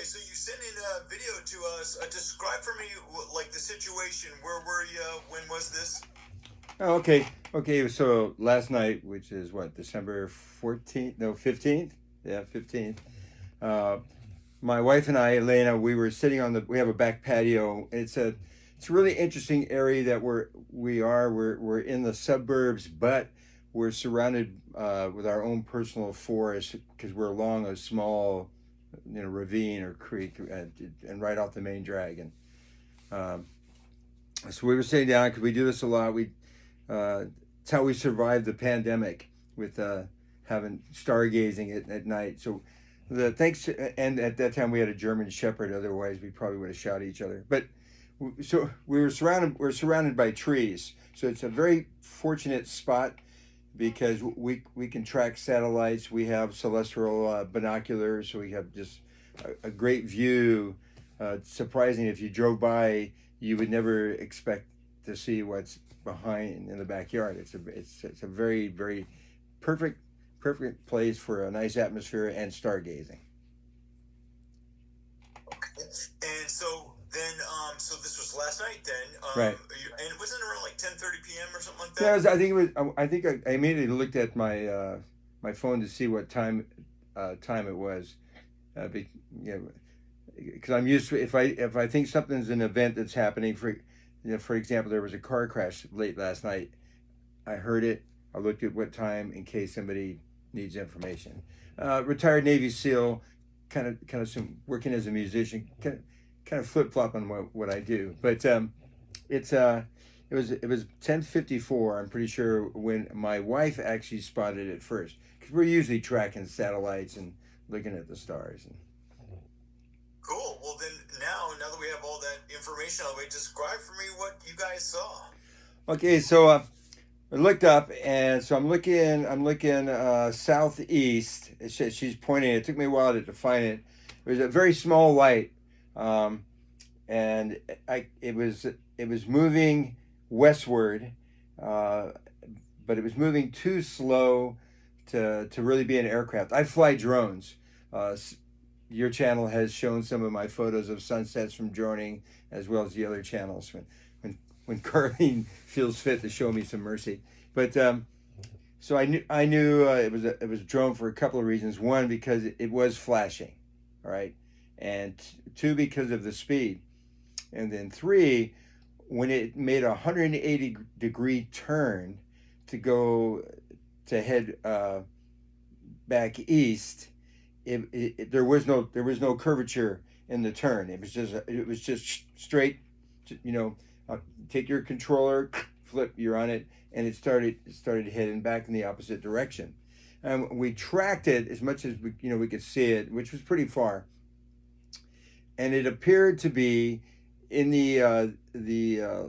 Okay, so you sent in a video to us. Describe for me, like, the situation. Where were you? When was this? Oh, okay. Okay, so last night, which is what, December 14th? No, 15th? Yeah, 15th. Uh, my wife and I, Elena, we were sitting on we have a back patio. It's a really interesting area that we're in the suburbs, but we're surrounded with our own personal forest because we're along a small, ravine or creek and right off the main drag. And um, so we were sitting down because we do this a lot. It's how we survived the pandemic with having stargazing at night. So and at that time we had a German Shepherd. Otherwise, we probably would have shot each other. But so we're surrounded by trees. So it's a very fortunate spot because we can track satellites. We have celestial binoculars, so we have just a great view. Surprising if you drove by, you would never expect to see what's behind in the backyard. It's a very very perfect place for a nice atmosphere and stargazing. Okay. And so then, so this was last night. Then, Right. and wasn't it around like 10:30 p.m. or something like Yeah, that? I think it was. I think I immediately looked at my phone to see what time it was. Be, you know, because I'm used to if I think something's an event that's happening for example, there was a car crash late last night. I heard it. I looked at what time in case somebody needs information. Retired Navy SEAL, kind of some working as a musician, kind of flip flop on what I do. But it's it was 10:54. I'm pretty sure when my wife actually spotted it first because we're usually tracking satellites and looking at the stars. Cool. Well, then now that we have all that information, I'll wait. Describe for me what you guys saw. Okay, so I looked up, and so I'm looking southeast. She's pointing. It took me a while to define it. It was a very small light, um, and it was moving westward, uh, but it was moving too slow to really be an aircraft. I fly drones. Uh, your channel has shown some of my photos of sunsets from droning, as well as the other channels when Carlene feels fit to show me some mercy. But so I knew it was a drone for a couple of reasons. One, because it was flashing, all right, and two, because of the speed, and then three, when it made a 180-degree turn to go to head back east, there was no curvature in the turn. It was just straight. You know, take your controller, flip, you're on it, and it started heading back in the opposite direction. We tracked it as much as we could see it, which was pretty far, and it appeared to be in the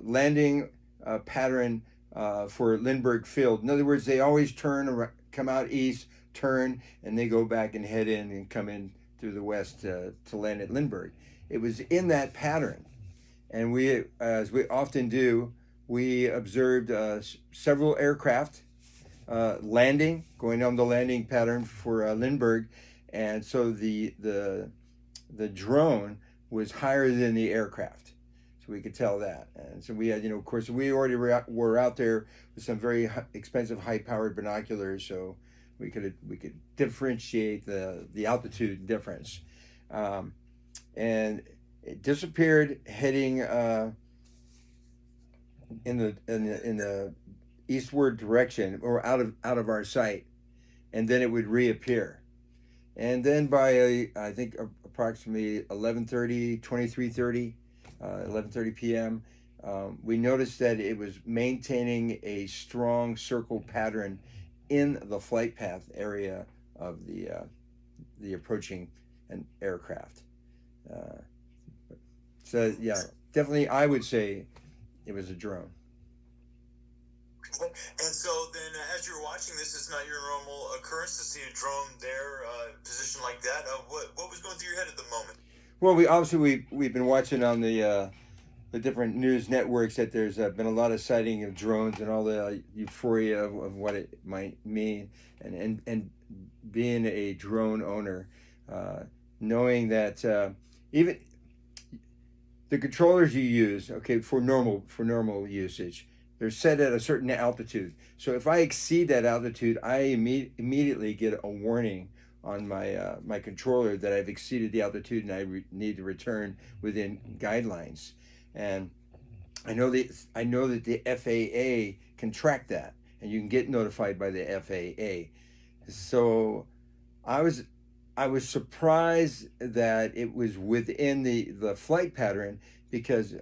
landing pattern for Lindbergh Field. In other words, they always come out east, turn, and they go back and head in and come in through the west to land at Lindbergh. It was in that pattern, and we, as we often do, we observed several aircraft landing, going on the landing pattern for Lindbergh, and so the drone was higher than the aircraft. So we could tell that. And so we had, of course, we already were out there with some very expensive, high-powered binoculars, so we could differentiate the altitude difference. Um, and it disappeared heading in the eastward direction or out of our sight, and then it would reappear. And then by I think approximately 11:30, 23:30, 11:30 p.m., we noticed that it was maintaining a strong circle pattern in the flight path area of the approaching an aircraft. Uh, so yeah, definitely I would say it was a drone. And so then, as you're watching this, it's not your normal occurrence to see a drone there, positioned like that. What was going through your head at the moment? Well, we've been watching on the different news networks that there's been a lot of sighting of drones and all the euphoria of what it might mean, and being a drone owner, uh, knowing that even the controllers you use, okay, for normal usage, they're set at a certain altitude. So if I exceed that altitude, I immediately get a warning on my controller that I've exceeded the altitude and need to return within guidelines. And I know that the FAA can track that, and you can get notified by the FAA. So I was I was surprised that it was within the flight pattern because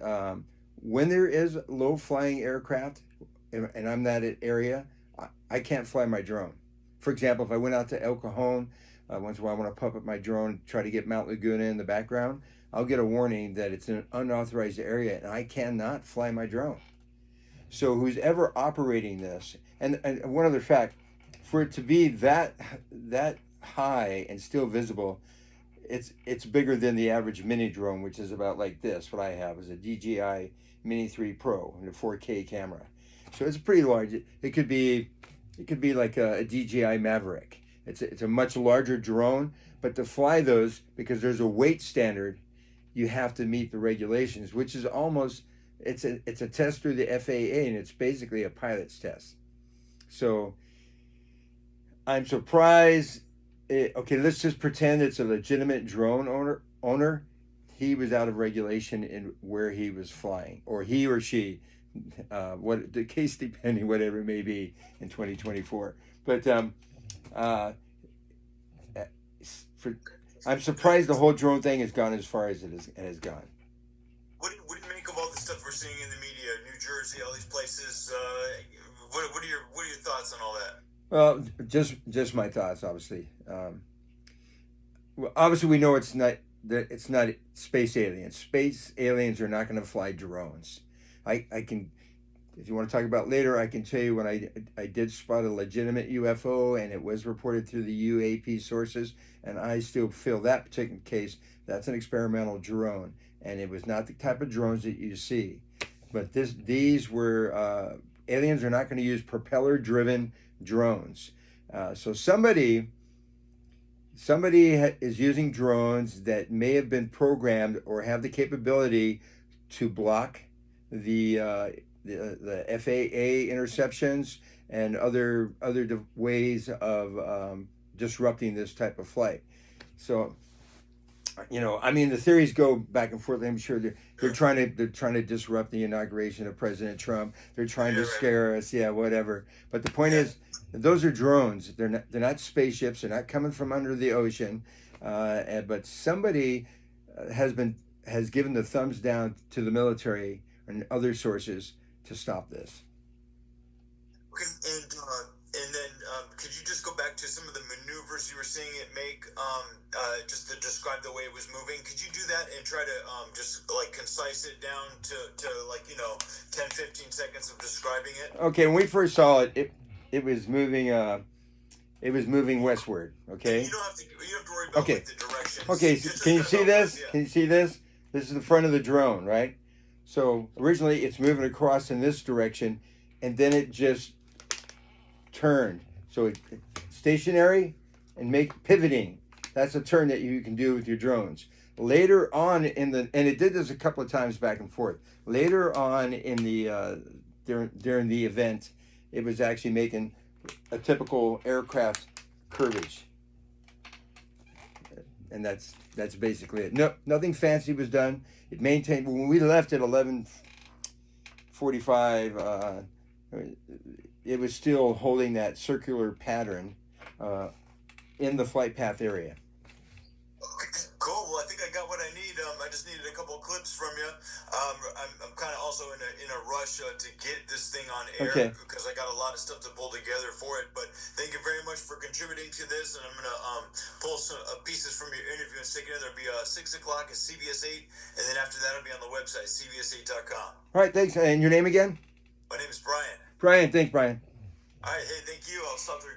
when there is low flying aircraft and I'm that area, I can't fly my drone. For example, if I went out to El Cajon, once in a while I want to pump up my drone, try to get Mount Laguna in the background, I'll get a warning that it's an unauthorized area and I cannot fly my drone. So who's ever operating this, and one other fact, for it to be that high and still visible, it's bigger than the average mini drone, which is about like this. What I have is a DJI Mini 3 Pro and a 4K camera, so it's pretty large. It could be like a DJI Maverick. It's a much larger drone, but to fly those, because there's a weight standard, you have to meet the regulations, which is almost it's a test through the FAA, and it's basically a pilot's test. So I'm surprised. Okay, let's just pretend it's a legitimate drone owner. He was out of regulation in where he was flying, or he or she, what the case depending, whatever it may be in 2024. But uh, for, I'm surprised the whole drone thing has gone as far as it has gone. What do you make of all the stuff we're seeing in the media, New Jersey, all these places? What are your thoughts on all that? Well, just my thoughts, obviously. Well, obviously, we know it's not space aliens. Space aliens are not going to fly drones. I can, if you want to talk about later, I can tell you when I did spot a legitimate UFO and it was reported through the UAP sources, and I still feel that particular case that's an experimental drone, and it was not the type of drones that you see. But these were aliens are not going to use propeller-driven drones. So somebody is using drones that may have been programmed or have the capability to block the FAA interceptions and other ways of disrupting this type of flight. So I mean, the theories go back and forth. I'm sure they're trying to disrupt the inauguration of President Trump. They're trying to scare us, yeah, whatever. But the point is, those are drones. They're not spaceships. They're not coming from under the ocean. But somebody has given the thumbs down to the military and other sources to stop this. Okay, and then could you just go back to some of the maneuvers you were seeing it make, just to describe the way it was moving? Could you do that and try to just like concise it down to like 10, 15 seconds of describing it? Okay, when we first saw it, it was moving. It was moving westward. Okay. And you don't have to worry about like, the directions. Okay. Can you see this? Yeah. Can you see this? This is the front of the drone, right? So originally it's moving across in this direction, and then it just turned. So it stationary and pivoting. That's a turn that you can do with your drones. Later on and it did this a couple of times back and forth. Later on in the during the event, it was actually making a typical aircraft curvage, and that's basically it. No, nothing fancy was done. It maintained when we left at 11:45. It was still holding that circular pattern in the flight path area. Okay, cool. Well, I think I got what I need. I just needed a couple of clips from you. I'm kind of also in a rush to get this thing on air because I got a lot of stuff to pull together for it. But thank you very much for contributing to this, and I'm gonna pull some pieces from your interview and stick it in. There'll be 6 o'clock at CBS 8, and then after that, it'll be on the website cbs8.com. All right, thanks. And your name again? My name is Brian. Brian, thanks, Brian. All right, hey, thank you. I'll stop the recording.